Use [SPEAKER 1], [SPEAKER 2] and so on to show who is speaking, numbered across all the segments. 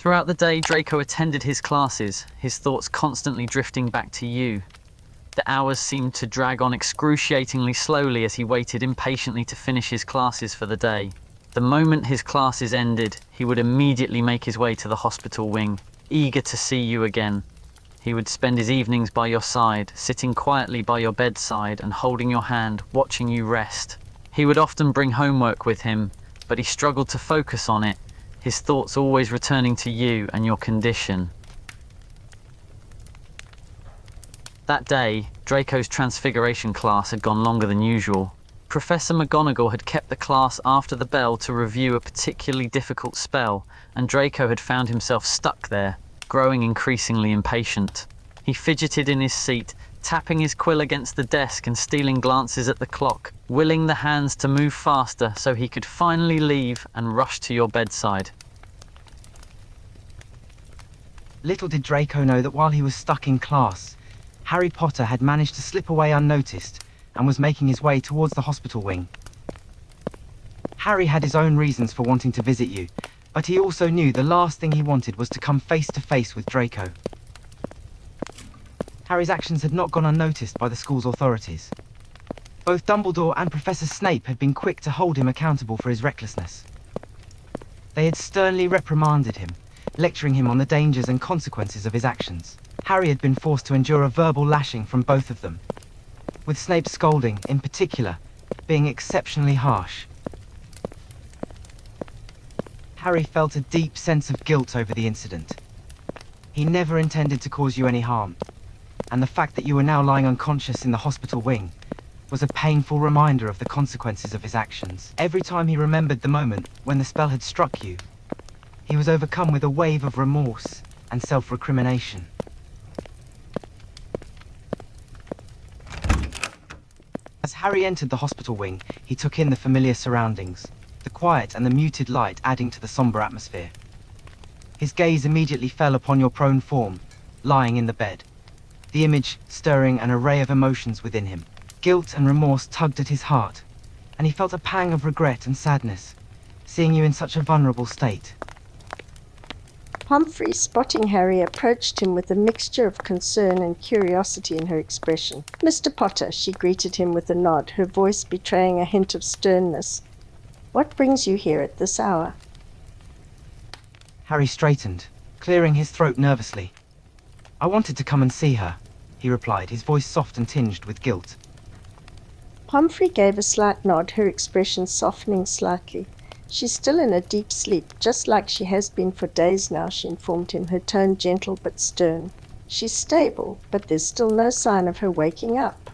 [SPEAKER 1] Throughout the day, Draco attended his classes, his thoughts constantly drifting back to you. The hours seemed to drag on excruciatingly slowly as he waited impatiently to finish his classes for the day. The moment his classes ended, he would immediately make his way to the hospital wing, eager to see you again. He would spend his evenings by your side, sitting quietly by your bedside and holding your hand, watching you rest. He would often bring homework with him, but he struggled to focus on it, his thoughts always returning to you and your condition. That day, Draco's Transfiguration class had gone longer than usual. Professor McGonagall had kept the class after the bell to review a particularly difficult spell, and Draco had found himself stuck there, growing increasingly impatient. He fidgeted in his seat, tapping his quill against the desk and stealing glances at the clock, willing the hands to move faster so he could finally leave and rush to your bedside.
[SPEAKER 2] Little did Draco know that while he was stuck in class, Harry Potter had managed to slip away unnoticed and was making his way towards the hospital wing. Harry had his own reasons for wanting to visit you, but he also knew the last thing he wanted was to come face to face with Draco. Harry's actions had not gone unnoticed by the school's authorities. Both Dumbledore and Professor Snape had been quick to hold him accountable for his recklessness. They had sternly reprimanded him, lecturing him on the dangers and consequences of his actions. Harry had been forced to endure a verbal lashing from both of them, with Snape's scolding, in particular, being exceptionally harsh. Harry felt a deep sense of guilt over the incident. He never intended to cause you any harm, and the fact that you were now lying unconscious in the hospital wing was a painful reminder of the consequences of his actions. Every time he remembered the moment when the spell had struck you, he was overcome with a wave of remorse and self-recrimination. As Harry entered the hospital wing, he took in the familiar surroundings, the quiet and the muted light adding to the somber atmosphere. His gaze immediately fell upon your prone form, lying in the bed, the image stirring an array of emotions within him. Guilt and remorse tugged at his heart, and he felt a pang of regret and sadness, seeing you in such a vulnerable state.
[SPEAKER 3] Humphrey, spotting Harry, approached him with a mixture of concern and curiosity in her expression. "Mr. Potter," she greeted him with a nod, her voice betraying a hint of sternness. "What brings you here at this hour?"
[SPEAKER 2] Harry straightened, clearing his throat nervously. "I wanted to come and see her," he replied, his voice soft and tinged with guilt.
[SPEAKER 3] Humphrey gave a slight nod, her expression softening slightly. "She's still in a deep sleep, just like she has been for days now," she informed him, her tone gentle but stern. "She's stable, but there's still no sign of her waking up."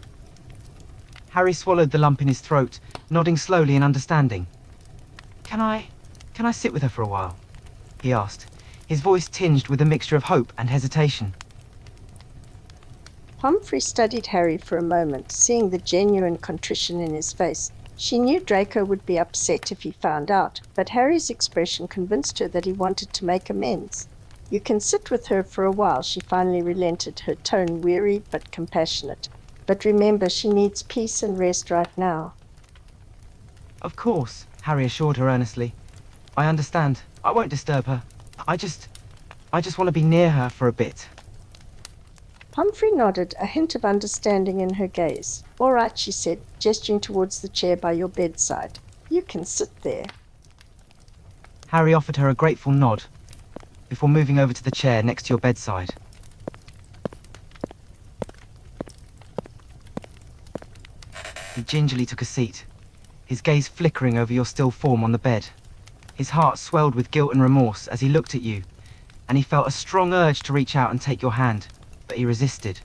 [SPEAKER 2] Harry swallowed the lump in his throat, nodding slowly in understanding. Can I sit with her for a while?" he asked, his voice tinged with a mixture of hope and hesitation.
[SPEAKER 3] Humphrey studied Harry for a moment, seeing the genuine contrition in his face. She knew Draco would be upset if he found out, but Harry's expression convinced her that he wanted to make amends. "You can sit with her for a while," she finally relented, her tone weary but compassionate. "But remember, she needs peace and rest right now."
[SPEAKER 2] "Of course," Harry assured her earnestly. "I understand. I won't disturb her. I just want to be near her for a bit."
[SPEAKER 3] Humphrey nodded, a hint of understanding in her gaze. "All right," she said, gesturing towards the chair by your bedside. "You can sit there."
[SPEAKER 2] Harry offered her a grateful nod, before moving over to the chair next to your bedside. He gingerly took a seat, his gaze flickering over your still form on the bed. His heart swelled with guilt and remorse as he looked at you, and he felt a strong urge to reach out and take your hand, but he resisted.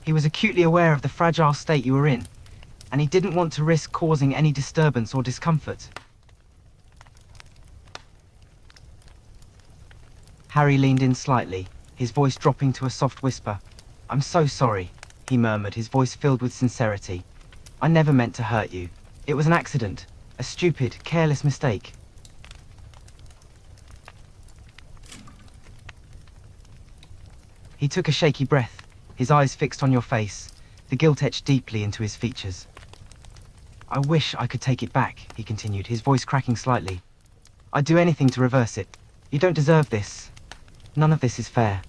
[SPEAKER 2] He was acutely aware of the fragile state you were in, and he didn't want to risk causing any disturbance or discomfort. Harry leaned in slightly, his voice dropping to a soft whisper. "I'm so sorry," he murmured, his voice filled with sincerity. "I never meant to hurt you. It was an accident, a stupid, careless mistake." He took a shaky breath, his eyes fixed on your face, the guilt etched deeply into his features. "I wish I could take it back," he continued, his voice cracking slightly. "I'd do anything to reverse it. You don't deserve this. None of this is fair.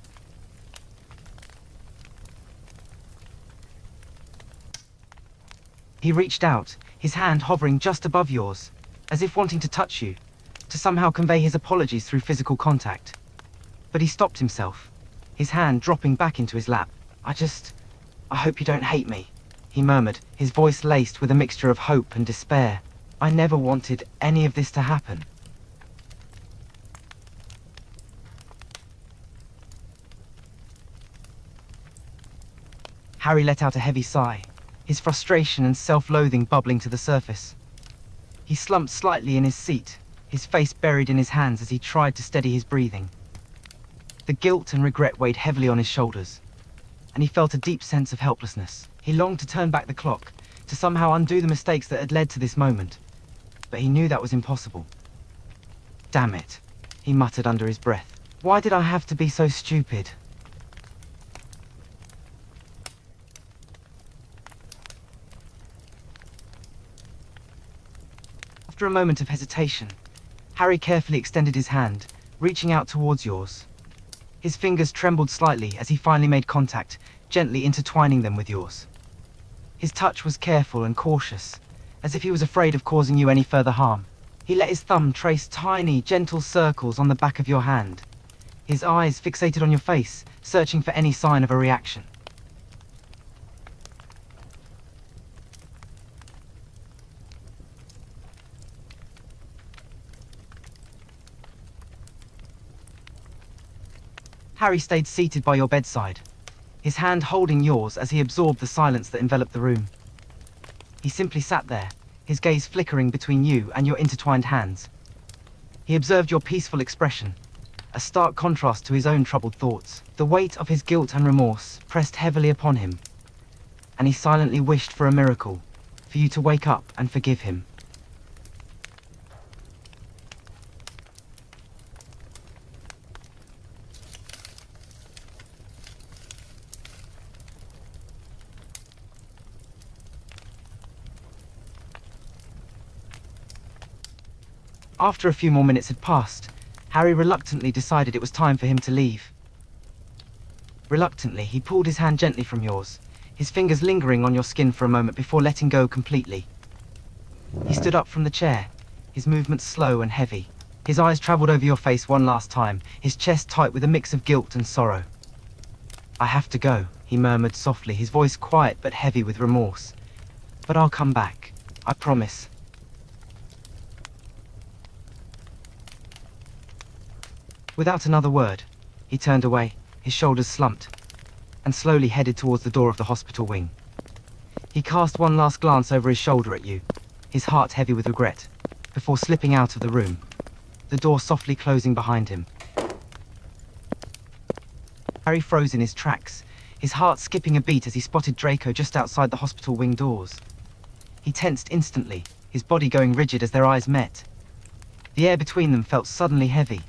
[SPEAKER 2] He reached out, his hand hovering just above yours, as if wanting to touch you, to somehow convey his apologies through physical contact. But he stopped himself, his hand dropping back into his lap. I hope you don't hate me, he murmured, his voice laced with a mixture of hope and despair. I never wanted any of this to happen. Harry let out a heavy sigh, his frustration and self-loathing bubbling to the surface. He slumped slightly in his seat, his face buried in his hands as he tried to steady his breathing. The guilt and regret weighed heavily on his shoulders, and he felt a deep sense of helplessness. He longed to turn back the clock, to somehow undo the mistakes that had led to this moment, but he knew that was impossible. Damn it, he muttered under his breath. Why did I have to be so stupid? After a moment of hesitation, Harry carefully extended his hand, reaching out towards yours. His fingers trembled slightly as he finally made contact, gently intertwining them with yours. His touch was careful and cautious, as if he was afraid of causing you any further harm. He let his thumb trace tiny, gentle circles on the back of your hand, his eyes fixated on your face, searching for any sign of a reaction. Harry stayed seated by your bedside, his hand holding yours as he absorbed the silence that enveloped the room. He simply sat there, his gaze flickering between you and your intertwined hands. He observed your peaceful expression, a stark contrast to his own troubled thoughts. The weight of his guilt and remorse pressed heavily upon him, and he silently wished for a miracle, for you to wake up and forgive him. After a few more minutes had passed, Harry reluctantly decided it was time for him to leave. Reluctantly, he pulled his hand gently from yours, his fingers lingering on your skin for a moment before letting go completely. He stood up from the chair, his movements slow and heavy. His eyes traveled over your face one last time, his chest tight with a mix of guilt and sorrow. I have to go, he murmured softly, his voice quiet but heavy with remorse. But I'll come back, I promise. Without another word, he turned away, his shoulders slumped, and slowly headed towards the door of the hospital wing. He cast one last glance over his shoulder at you, his heart heavy with regret, before slipping out of the room, the door softly closing behind him. Harry froze in his tracks, his heart skipping a beat as he spotted Draco just outside the hospital wing doors. He tensed instantly, his body going rigid as their eyes met. The air between them felt suddenly heavy,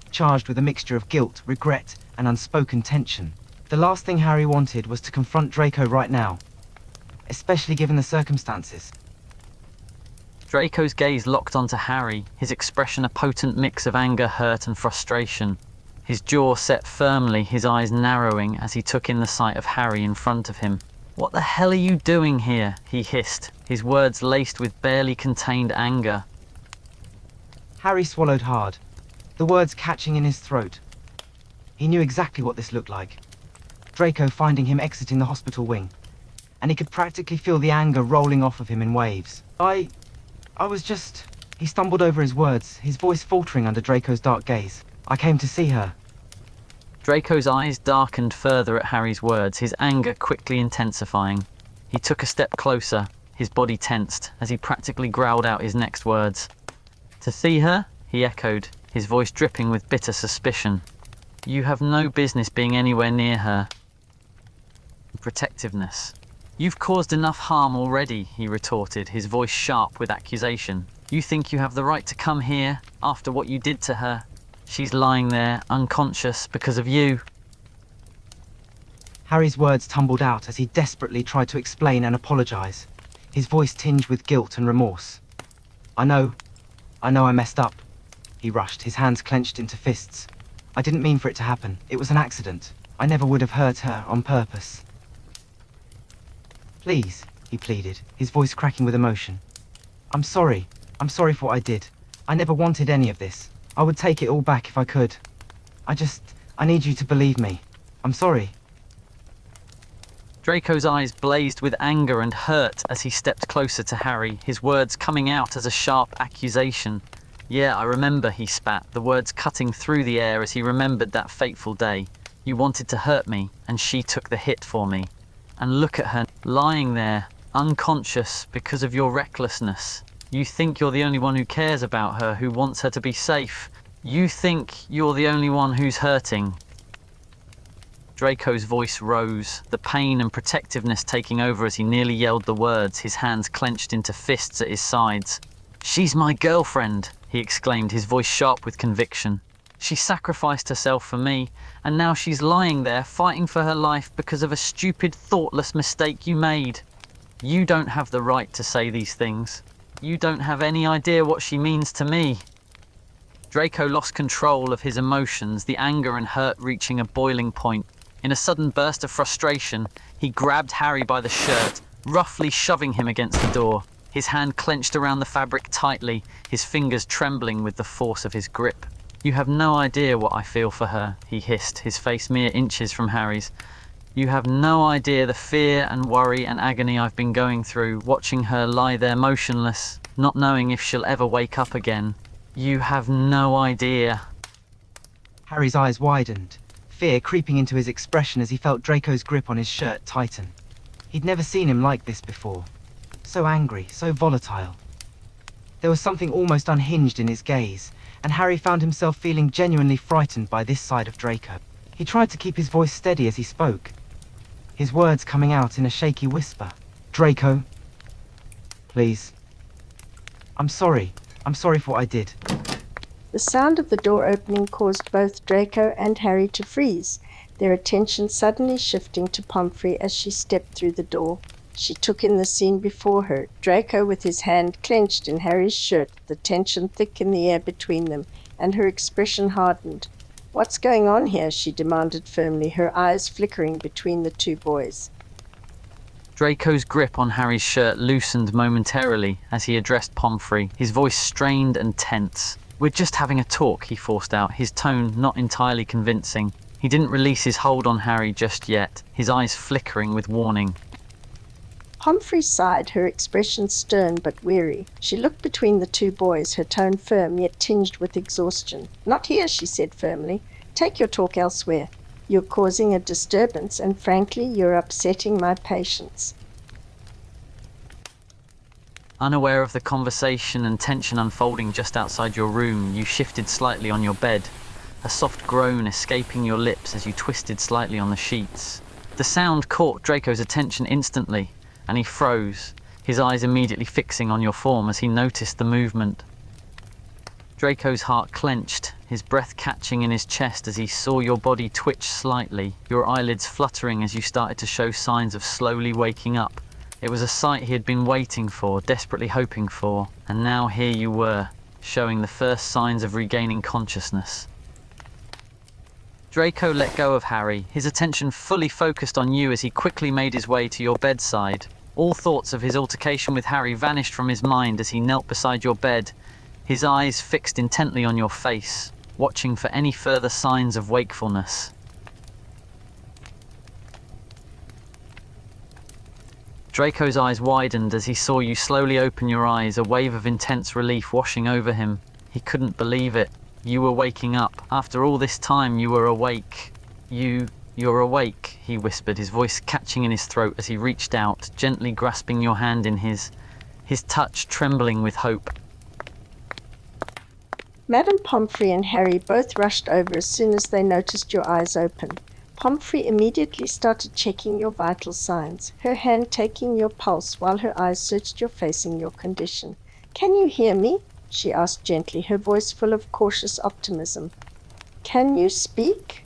[SPEAKER 2] charged with a mixture of guilt, regret, and unspoken tension. The last thing Harry wanted was to confront Draco right now, especially given the circumstances.
[SPEAKER 1] Draco's gaze locked onto Harry, his expression a potent mix of anger, hurt, and frustration. His jaw set firmly, his eyes narrowing as he took in the sight of Harry in front of him. "What the hell are you doing here?" he hissed, his words laced with barely contained anger.
[SPEAKER 2] Harry swallowed hard, the words catching in his throat. He knew exactly what this looked like. Draco finding him exiting the hospital wing, and he could practically feel the anger rolling off of him in waves. I was just... He stumbled over his words, his voice faltering under Draco's dark gaze. I came to see her.
[SPEAKER 1] Draco's eyes darkened further at Harry's words, his anger quickly intensifying. He took a step closer, his body tensed, as he practically growled out his next words. "To see her?" he echoed, his voice dripping with bitter suspicion. "You have no business being anywhere near her." Protectiveness. "You've caused enough harm already," he retorted, his voice sharp with accusation. "You think you have the right to come here after what you did to her? She's lying there, unconscious, because of you."
[SPEAKER 2] Harry's words tumbled out as he desperately tried to explain and apologize, his voice tinged with guilt and remorse. I know I messed up. he rushed, his hands clenched into fists. "I didn't mean for it to happen. It was an accident. I never would have hurt her on purpose." "Please," he pleaded, his voice cracking with emotion. I'm sorry for what I did. I never wanted any of this. I would take it all back if I could. I need you to believe me. I'm sorry."
[SPEAKER 1] Draco's eyes blazed with anger and hurt as he stepped closer to Harry, his words coming out as a sharp accusation. "Yeah, I remember," he spat, the words cutting through the air as he remembered that fateful day. "You wanted to hurt me, and she took the hit for me. And look at her, lying there, unconscious because of your recklessness. You think you're the only one who cares about her, who wants her to be safe. You think you're the only one who's hurting." Draco's voice rose, the pain and protectiveness taking over as he nearly yelled the words, his hands clenched into fists at his sides. "She's my girlfriend," he exclaimed, his voice sharp with conviction. "She sacrificed herself for me, and now she's lying there fighting for her life because of a stupid, thoughtless mistake you made. You don't have the right to say these things. You don't have any idea what she means to me." Draco lost control of his emotions, the anger and hurt reaching a boiling point. In a sudden burst of frustration, he grabbed Harry by the shirt, roughly shoving him against the door. His hand clenched around the fabric tightly, his fingers trembling with the force of his grip. "You have no idea what I feel for her," he hissed, his face mere inches from Harry's. "You have no idea the fear and worry and agony I've been going through, watching her lie there motionless, not knowing if she'll ever wake up again. You have no idea."
[SPEAKER 2] Harry's eyes widened, fear creeping into his expression as he felt Draco's grip on his shirt tighten. He'd never seen him like this before. So angry, so volatile. There was something almost unhinged in his gaze, and Harry found himself feeling genuinely frightened by this side of Draco. He tried to keep his voice steady as he spoke, his words coming out in a shaky whisper. "Draco, please. I'm sorry for what I did."
[SPEAKER 3] The sound of the door opening caused both Draco and Harry to freeze, their attention suddenly shifting to Pomfrey as she stepped through the door. She took in the scene before her, Draco with his hand clenched in Harry's shirt, the tension thick in the air between them, and her expression hardened. "What's going on here?" she demanded firmly, her eyes flickering between the two boys.
[SPEAKER 1] Draco's grip on Harry's shirt loosened momentarily as he addressed Pomfrey, his voice strained and tense. "We're just having a talk," he forced out, his tone not entirely convincing. He didn't release his hold on Harry just yet, his eyes flickering with warning.
[SPEAKER 3] Pomfrey sighed, her expression stern but weary. She looked between the two boys, her tone firm yet tinged with exhaustion. "Not here," she said firmly. "Take your talk elsewhere. You're causing a disturbance, and frankly, you're upsetting my patients."
[SPEAKER 1] Unaware of the conversation and tension unfolding just outside your room, you shifted slightly on your bed, a soft groan escaping your lips as you twisted slightly on the sheets. The sound caught Draco's attention instantly, and he froze, his eyes immediately fixing on your form as he noticed the movement. Draco's heart clenched, his breath catching in his chest as he saw your body twitch slightly, your eyelids fluttering as you started to show signs of slowly waking up. It was a sight he had been waiting for, desperately hoping for, and now here you were, showing the first signs of regaining consciousness. Draco let go of Harry, his attention fully focused on you as he quickly made his way to your bedside. All thoughts of his altercation with Harry vanished from his mind as he knelt beside your bed, his eyes fixed intently on your face, watching for any further signs of wakefulness. Draco's eyes widened as he saw you slowly open your eyes, a wave of intense relief washing over him. He couldn't believe it. You were waking up. After all this time, you were awake. You're awake, he whispered, his voice catching in his throat as he reached out, gently grasping your hand in his touch trembling with hope.
[SPEAKER 3] Madame Pomfrey and Harry both rushed over as soon as they noticed your eyes open. Pomfrey immediately started checking your vital signs, her hand taking your pulse while her eyes searched your face and your condition. "Can you hear me?" she asked gently, her voice full of cautious optimism. "Can you speak?"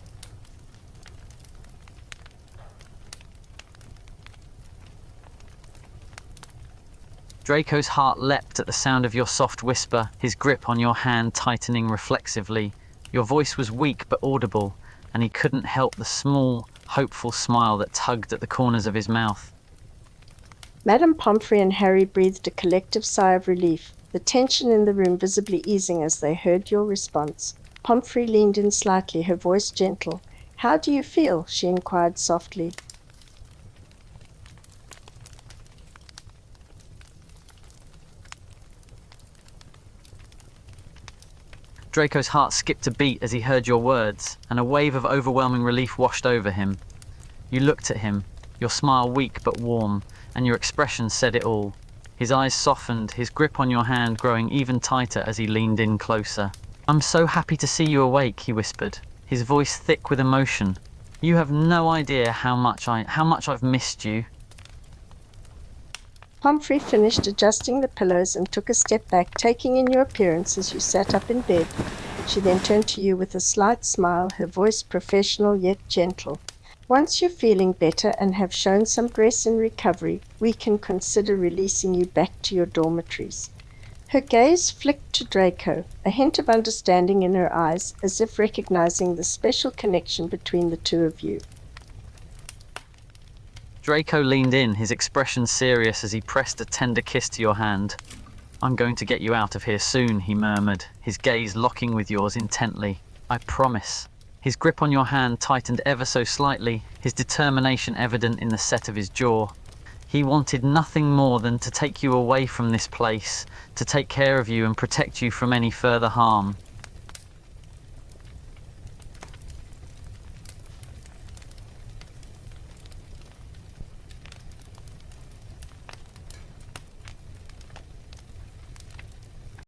[SPEAKER 1] Draco's heart leapt at the sound of your soft whisper, his grip on your hand tightening reflexively. Your voice was weak but audible, and he couldn't help the small, hopeful smile that tugged at the corners of his mouth.
[SPEAKER 3] Madame Pomfrey and Harry breathed a collective sigh of relief, the tension in the room visibly easing as they heard your response. Pomfrey leaned in slightly, her voice gentle. "How do you feel?" she inquired softly.
[SPEAKER 1] Draco's heart skipped a beat as he heard your words, and a wave of overwhelming relief washed over him. You looked at him, your smile weak but warm, and your expression said it all. His eyes softened, his grip on your hand growing even tighter as he leaned in closer. "I'm so happy to see you awake," he whispered, his voice thick with emotion. "You have no idea how much I've missed you."
[SPEAKER 3] Pomfrey finished adjusting the pillows and took a step back, taking in your appearance as you sat up in bed. She then turned to you with a slight smile, her voice professional yet gentle. "Once you're feeling better and have shown some grace in recovery, we can consider releasing you back to your dormitories." Her gaze flicked to Draco, a hint of understanding in her eyes, as if recognizing the special connection between the two of you.
[SPEAKER 1] Draco leaned in, his expression serious as he pressed a tender kiss to your hand. "I'm going to get you out of here soon," he murmured, his gaze locking with yours intently. "I promise." His grip on your hand tightened ever so slightly, his determination evident in the set of his jaw. He wanted nothing more than to take you away from this place, to take care of you and protect you from any further harm.